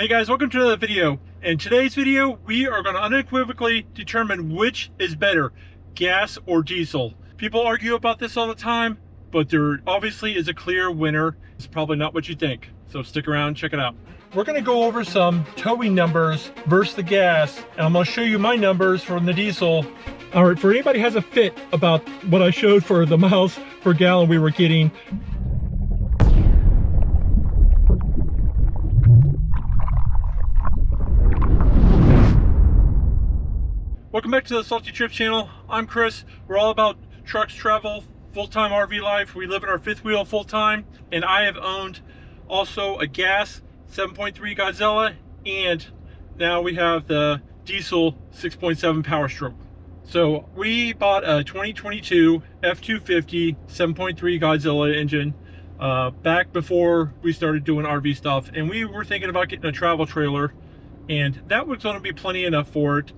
Hey guys, welcome to another video. In today's video, we are going to unequivocally determine which is better, gas or diesel. People argue about this all the time, but there obviously is a clear winner. It's probably not what you think. So stick around and check it out. We're going to go over some towing numbers versus the gas, and I'm going to show you my numbers from the diesel. All right, for anybody who has a fit about what I showed for the miles per gallon we were getting, welcome back to the Salty Trips channel. I'm Chris. We're all about trucks, travel, full-time RV life. We live in our fifth wheel full-time, and I have owned also a gas 7.3 Godzilla, and now we have the diesel 6.7 PowerStroke. So we bought a 2022 F250 7.3 Godzilla engine back before we started doing RV stuff, and we were thinking about getting a travel trailer, and that was going to be plenty enough for it.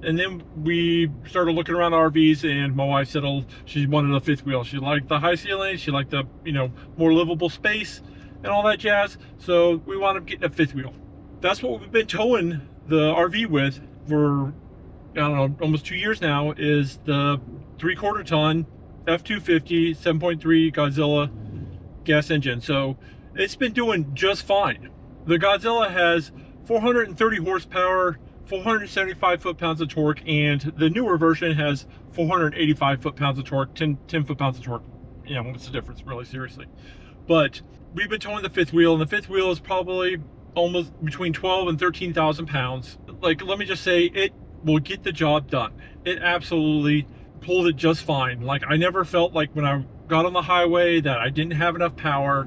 And then we started looking around RVs, and my wife said, oh, she wanted a fifth wheel. She liked the high ceilings, she liked the, more livable space and all that jazz. So we wound up getting a fifth wheel. That's what we've been towing the RV with for, I don't know, almost 2 years now, is the 3/4 ton F250 7.3 Godzilla gas engine. So it's been doing just fine. The Godzilla has 430 horsepower, 475 foot-pounds of torque, and the newer version has 485 foot-pounds of torque, 10 foot-pounds of torque. Yeah, what's the difference, really, seriously? But we've been towing the fifth wheel, and the fifth wheel is probably almost between 12 and 13,000 pounds. Like, let me just say, it will get the job done. It absolutely pulled it just fine. Like, I never felt like when I got on the highway that I didn't have enough power.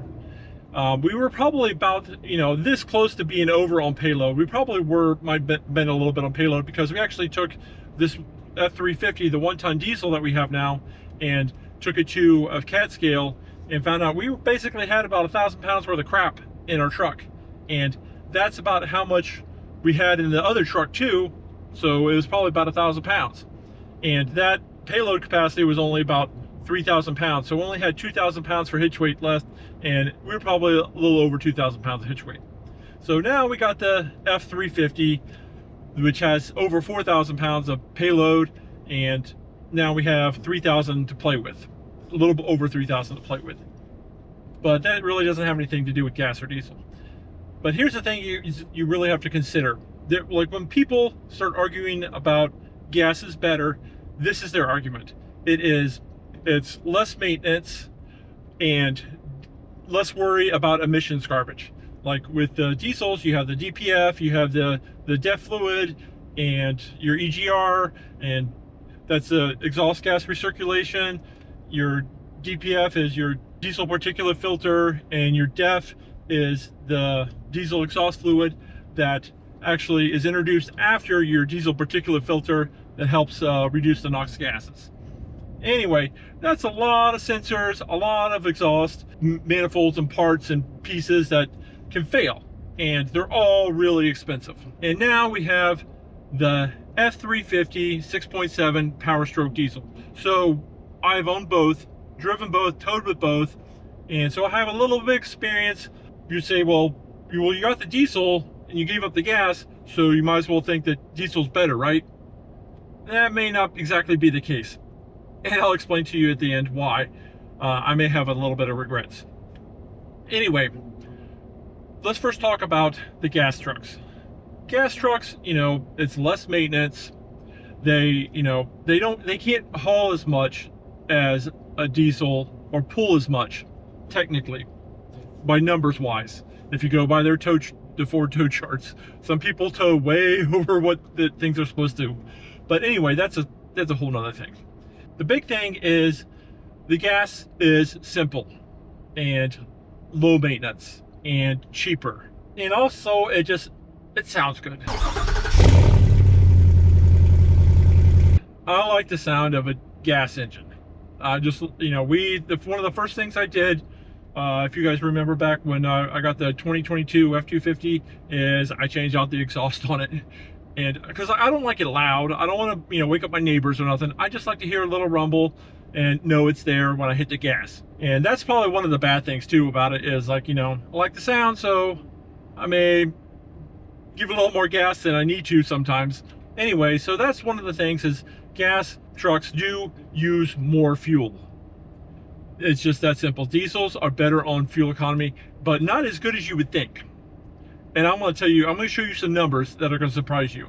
We were probably about, this close to being over on payload. We probably might have been a little bit on payload, because we actually took this F350, the 1-ton diesel that we have now, and took it to a CAT scale and found out we basically had about 1,000 pounds worth of crap in our truck. And that's about how much we had in the other truck too. So it was probably about 1,000 pounds. And that payload capacity was only about 3,000 pounds. So we only had 2,000 pounds for hitch weight left, and we were probably a little over 2,000 pounds of hitch weight. So now we got the F350, which has over 4,000 pounds of payload, and now we have 3,000 to play with, a little bit over 3,000 to play with. But that really doesn't have anything to do with gas or diesel. But here's the thing you really have to consider. That, like, when people start arguing about gas is better, this is their argument. It's less maintenance and less worry about emissions garbage. Like with the diesels, you have the DPF, you have the DEF fluid, and your EGR, and that's the exhaust gas recirculation. Your DPF is your diesel particulate filter, and your DEF is the diesel exhaust fluid that actually is introduced after your diesel particulate filter that helps reduce the NOx gases. Anyway, that's a lot of sensors, a lot of exhaust manifolds and parts and pieces that can fail, and they're all really expensive. And now we have the F350 6.7 PowerStroke diesel. So I've owned both, driven both, towed with both, and so I have a little bit of experience. You say, well, you got the diesel and you gave up the gas, so you might as well think that diesel's better, right? That may not exactly be the case. And I'll explain to you at the end why I may have a little bit of regrets. Anyway, let's first talk about the gas trucks. Gas trucks, it's less maintenance. They can't haul as much as a diesel, or pull as much, technically, by numbers wise. If you go by the Ford tow charts, some people tow way over what the things are supposed to. But anyway, that's a whole nother thing. The big thing is the gas is simple and low maintenance and cheaper. And also it sounds good. I like the sound of a gas engine. One of the first things I did, if you guys remember back when I got the 2022 F250, is I changed out the exhaust on it. And because I don't like it loud, I don't want to wake up my neighbors or nothing. I just like to hear a little rumble and know it's there when I hit the gas. And that's probably one of the bad things too about it, is like, I like the sound, so I may give it a little more gas than I need to sometimes. Anyway, so that's one of the things, is gas trucks do use more fuel. It's just that simple. Diesels are better on fuel economy, but not as good as you would think. And I'm going to tell you, I'm going to show you some numbers that are going to surprise you.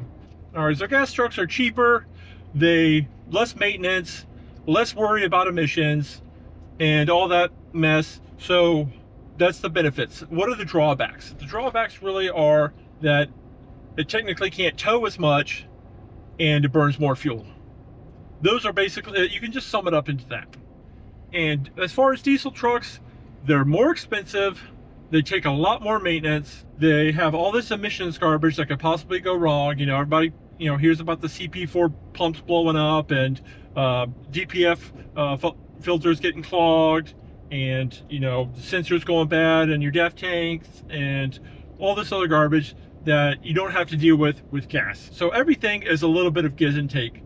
All right, so gas trucks are cheaper, they less maintenance, less worry about emissions, and all that mess. So that's the benefits. What are the drawbacks? The drawbacks really are that it technically can't tow as much, and it burns more fuel. Those are basically, you can just sum it up into that. And as far as diesel trucks, they're more expensive, they take a lot more maintenance, they have all this emissions garbage that could possibly go wrong. You know, everybody, you know, hears about the CP4 pumps blowing up, and DPF filters getting clogged, and, you know, the sensors going bad, and your DEF tanks, and all this other garbage that you don't have to deal with gas. So everything is a little bit of give and take,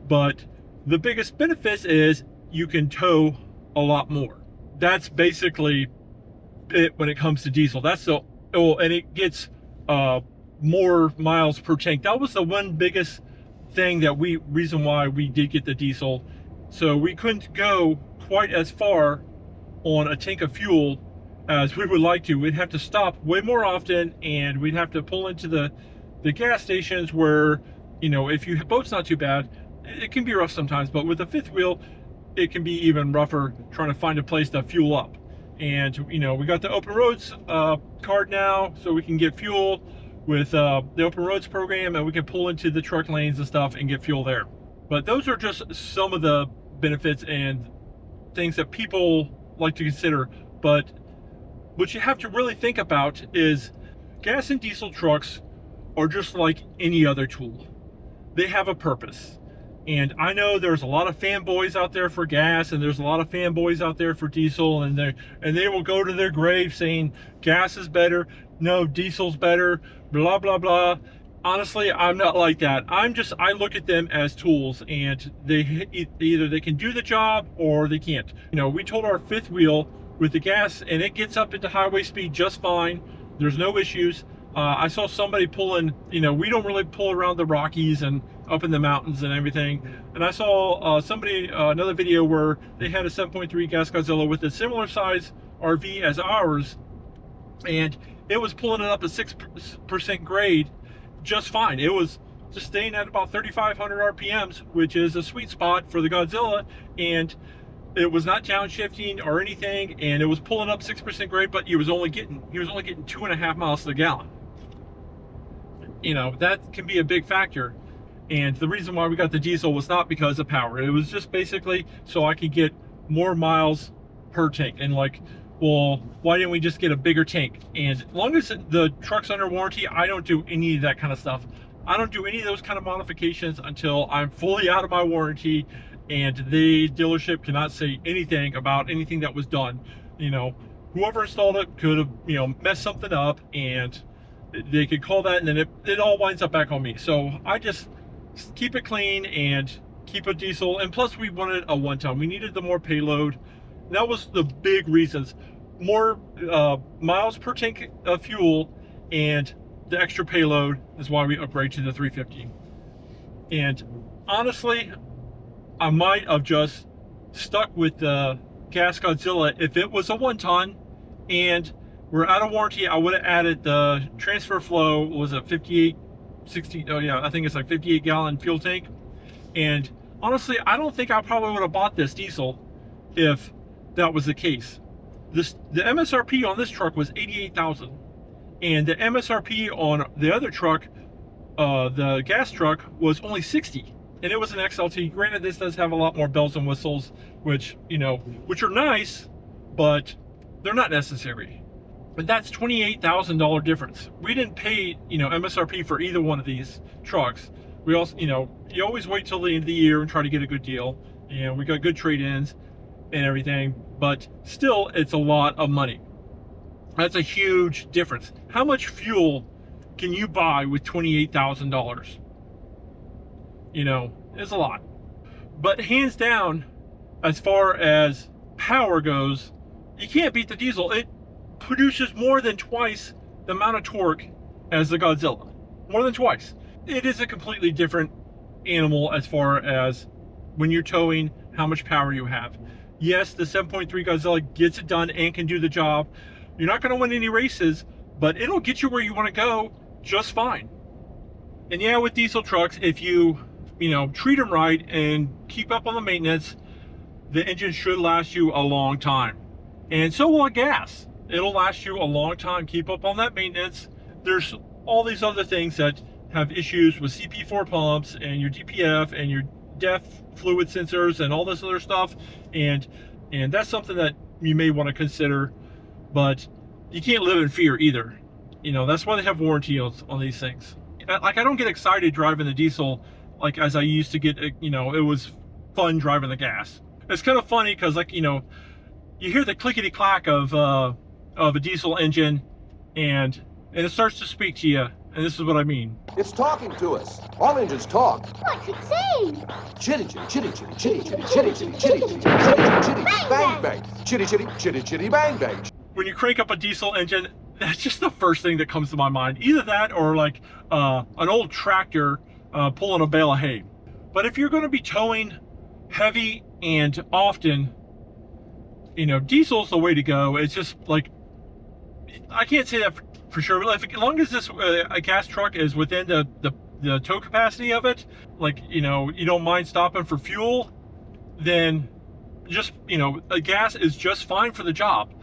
but the biggest benefit is you can tow a lot more. That's basically it when it comes to diesel. That's the, oh, and it gets more miles per tank. That was the one biggest thing that reason why we did get the diesel. So we couldn't go quite as far on a tank of fuel as we would like to. We'd have to stop way more often, and we'd have to pull into the gas stations where, you know, if your boat's not too bad, it can be rough sometimes, but with a fifth wheel, it can be even rougher trying to find a place to fuel up. And, you know, we got the Open Roads card now, so we can get fuel with the Open Roads program, and we can pull into the truck lanes and stuff and get fuel there. But those are just some of the benefits and things that people like to consider. But what you have to really think about is gas and diesel trucks are just like any other tool. They have a purpose. And I know there's a lot of fanboys out there for gas, and there's a lot of fanboys out there for diesel, and they will go to their grave saying gas is better, no, diesel's better, blah blah blah. Honestly, I'm not like that. I look at them as tools, and either they can do the job or they can't. You know, we told our fifth wheel with the gas, and it gets up into highway speed just fine. There's no issues. I saw somebody pulling, you know, we don't really pull around the Rockies and up in the mountains and everything. And I saw another video where they had a 7.3 gas Godzilla with a similar size RV as ours, and it was pulling it up at 6% grade just fine. It was just staying at about 3,500 RPMs, which is a sweet spot for the Godzilla, and it was not downshifting or anything, and it was pulling up 6% grade, but he was only getting 2.5 miles to the gallon. You know, that can be a big factor. And the reason why we got the diesel was not because of power. It was just basically so I could get more miles per tank. And like, well, why didn't we just get a bigger tank? And as long as the truck's under warranty, I don't do any of that kind of stuff. I don't do any of those kind of modifications until I'm fully out of my warranty, and the dealership cannot say anything about anything that was done. You know, whoever installed it could have, you know, messed something up, and they could call that, and then it all winds up back on me. So I just keep it clean and keep a diesel. And plus, we wanted a one-ton. We needed the more payload. That was the big reasons. More miles per tank of fuel, and the extra payload is why we upgrade to the 350. And honestly, I might have just stuck with the gas Godzilla if it was a one-ton and we're out of warranty. I would have added the transfer flow, was a 58, oh yeah, I think it's like 58 gallon fuel tank. And honestly, I don't think I probably would have bought this diesel if that was the case. The MSRP on this truck was $88,000, and the MSRP on the other truck, the gas truck, was only $60,000, and it was an XLT. Granted, this does have a lot more bells and whistles, which, you know, which are nice, but they're not necessary. But that's $28,000 difference. We didn't pay, you know, MSRP for either one of these trucks. We also, you know, you always wait till the end of the year and try to get a good deal. You know, we got good trade-ins and everything, but still, it's a lot of money. That's a huge difference. How much fuel can you buy with $28,000? You know, it's a lot. But hands down, as far as power goes, you can't beat the diesel. It produces more than twice the amount of torque as the Godzilla. more than twice. It is a completely different animal as far as when you're towing, how much power you have. Yes, the 7.3 Godzilla gets it done and can do the job. You're not going to win any races, but it'll get you where you want to go just fine. And yeah, with diesel trucks, if you treat them right and keep up on the maintenance, the engine should last you a long time. And so will a gas. It'll last you a long time. Keep up on that maintenance. There's all these other things that have issues with CP4 pumps and your DPF and your DEF fluid sensors and all this other stuff. And that's something that you may want to consider, but you can't live in fear either. That's why they have warranty on these things. Like, I don't get excited driving the diesel like as I used to get. It was fun driving the gas. It's kind of funny because, like, you hear the clickety clack of a diesel engine, and it starts to speak to you, and this is what I mean. It's talking to us. All engines talk. What's it saying? Chitty chitty chitty chitty chitty chitty chitty chitty chitty chitty chitty chitty bang bang chitty chitty chitty chitty bang bang. When you crank up a diesel engine, that's just the first thing that comes to my mind. Either that or like an old tractor pulling a bale of hay. But if you're going to be towing heavy and often, diesel's the way to go. It's just like, I can't say that for sure, but as long as this a gas truck is within the tow capacity of it, like, you don't mind stopping for fuel, then just, a gas is just fine for the job.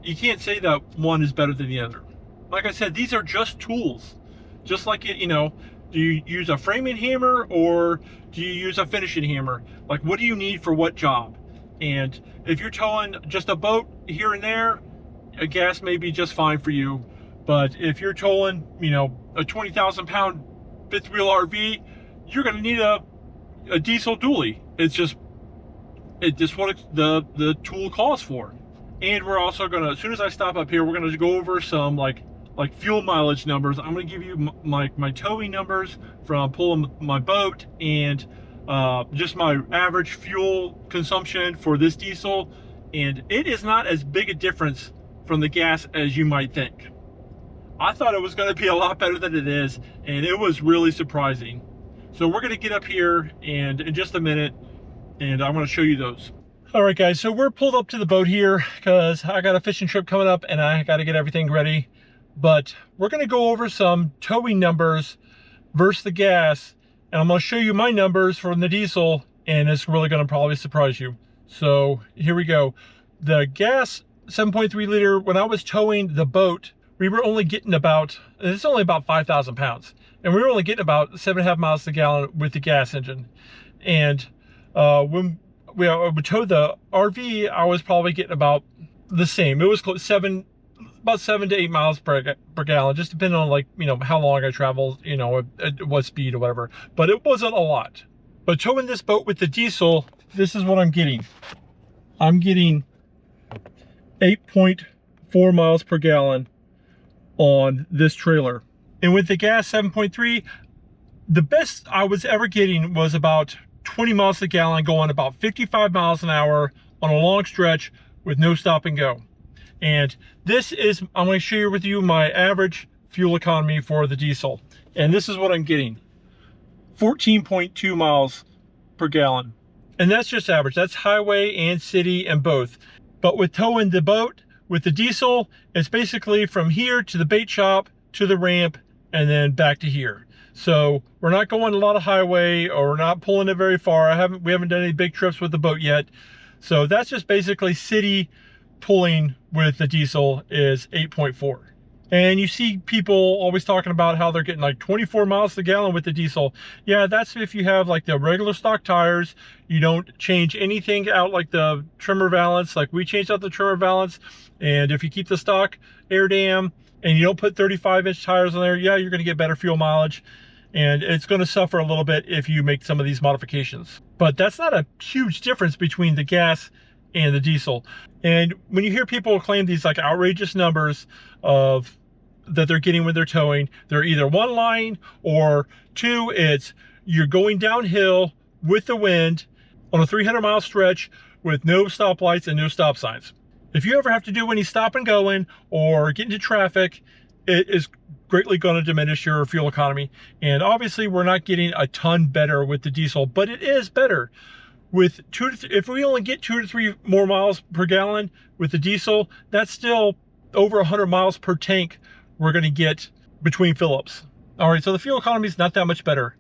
You can't say that one is better than the other. Like I said, these are just tools. Just like, do you use a framing hammer or do you use a finishing hammer? Like, what do you need for what job? And if you're towing just a boat here and there, a gas may be just fine for you. But if you're towing, a 20,000 pound fifth wheel RV, you're going to need a diesel dually. It's just what the tool calls for. And we're also going to, as soon as I stop up here, we're going to go over some like fuel mileage numbers. I'm going to give you my towing numbers from pulling my boat, and just my average fuel consumption for this diesel. And it is not as big a difference from the gas as you might think. I thought it was going to be a lot better than it is, and it was really surprising. So we're going to get up here and in just a minute, and I'm going to show you those. All right, guys, so we're pulled up to the boat here because I got a fishing trip coming up and I got to get everything ready. But we're going to go over some towing numbers versus the gas, and I'm going to show you my numbers from the diesel, and it's really going to probably surprise you. So here we go. The gas 7.3 liter, when I was towing the boat, we were only getting it's only about 5,000 pounds. And we were only getting about 7.5 miles to the gallon with the gas engine. And when we towed the RV, I was probably getting about the same. It was about 7 to 8 miles per gallon, just depending on, like, how long I traveled, at what speed or whatever. But it wasn't a lot. But towing this boat with the diesel, this is what I'm getting. I'm getting 8.4 miles per gallon on this trailer. And with the gas 7.3, the best I was ever getting was about 20 miles a gallon, going about 55 miles an hour on a long stretch with no stop and go. And this is, I'm going to share with you my average fuel economy for the diesel. And this is what I'm getting. 14.2 miles per gallon. And that's just average. That's highway and city and both. But with towing the boat, with the diesel, it's basically from here to the bait shop, to the ramp, and then back to here. So we're not going a lot of highway, or we're not pulling it very far. We haven't done any big trips with the boat yet. So that's just basically city pulling with the diesel is 8.4. And you see people always talking about how they're getting like 24 miles a gallon with the diesel. Yeah, that's if you have like the regular stock tires. You don't change anything out, like the trimmer valance. Like, we changed out the trimmer valance. And if you keep the stock air dam and you don't put 35-inch tires on there, yeah, you're going to get better fuel mileage. And it's going to suffer a little bit if you make some of these modifications. But that's not a huge difference between the gas and the diesel. And when you hear people claim these like outrageous numbers of that they're getting when they're towing, they're either one line, or two, it's you're going downhill with the wind on a 300-mile stretch with no stoplights and no stop signs. If you ever have to do any stop and going or get into traffic, it is greatly going to diminish your fuel economy. And obviously we're not getting a ton better with the diesel, but it is better with if we only get 2 to 3 more miles per gallon with the diesel, that's still over 100 miles per tank we're going to get between fill-ups. All right, so the fuel economy is not that much better.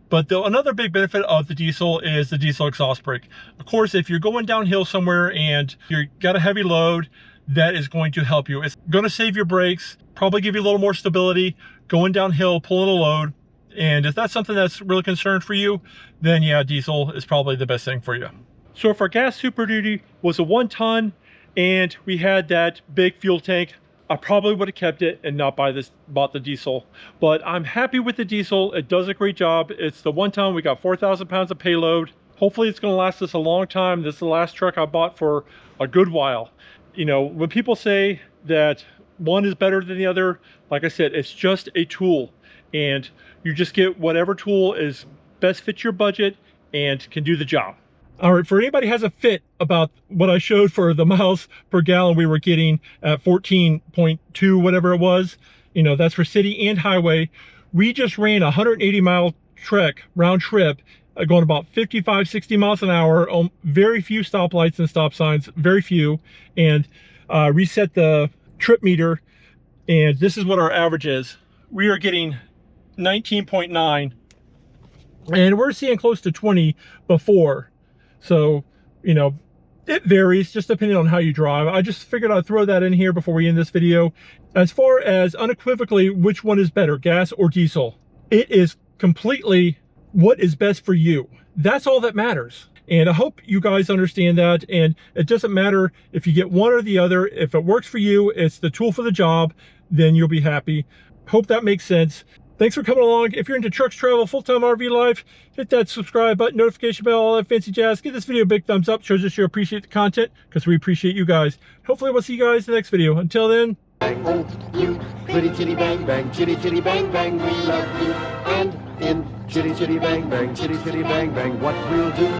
But another big benefit of the diesel is the diesel exhaust brake. Of course, if you're going downhill somewhere and you've got a heavy load, that is going to help you. It's going to save your brakes, probably give you a little more stability going downhill, pulling a load. And if that's something that's really concerned for you, then yeah, diesel is probably the best thing for you. So if our gas Super Duty was a 1 ton and we had that big fuel tank, I probably would have kept it and not bought the diesel. But I'm happy with the diesel. It does a great job. It's the 1 ton. We got 4,000 pounds of payload. Hopefully it's going to last us a long time. This is the last truck I bought for a good while. You know, when people say that one is better than the other, like I said, it's just a tool. And you just get whatever tool is best fits your budget and can do the job. All right, for anybody who has a fit about what I showed for the miles per gallon we were getting at 14.2, whatever it was, you know, that's for city and highway. We just ran a 180-mile trek, round trip, going about 55, 60 miles an hour, on very few stoplights and stop signs, very few, and reset the trip meter, and this is what our average is. We are getting 19.9, and we're seeing close to 20 before. So, you know, it varies just depending on how you drive. I just figured I'd throw that in here before we end this video. As far as unequivocally which one is better, gas or diesel, it is completely what is best for you. That's all that matters. And I hope you guys understand that. And it doesn't matter if you get one or the other. If it works for you, it's the tool for the job, then you'll be happy. Hope that makes sense. Thanks for coming along. If you're into trucks, travel, full-time RV life, hit that subscribe button, notification bell, all that fancy jazz. Give this video a big thumbs up. Shows us you appreciate the content, because we appreciate you guys. Hopefully we'll see you guys in the next video. Until then. Bang, oh, you, pretty chitty bang bang, chitty chitty bang bang, we love you. And in chitty chitty bang bang, chitty chitty bang bang, what we'll do.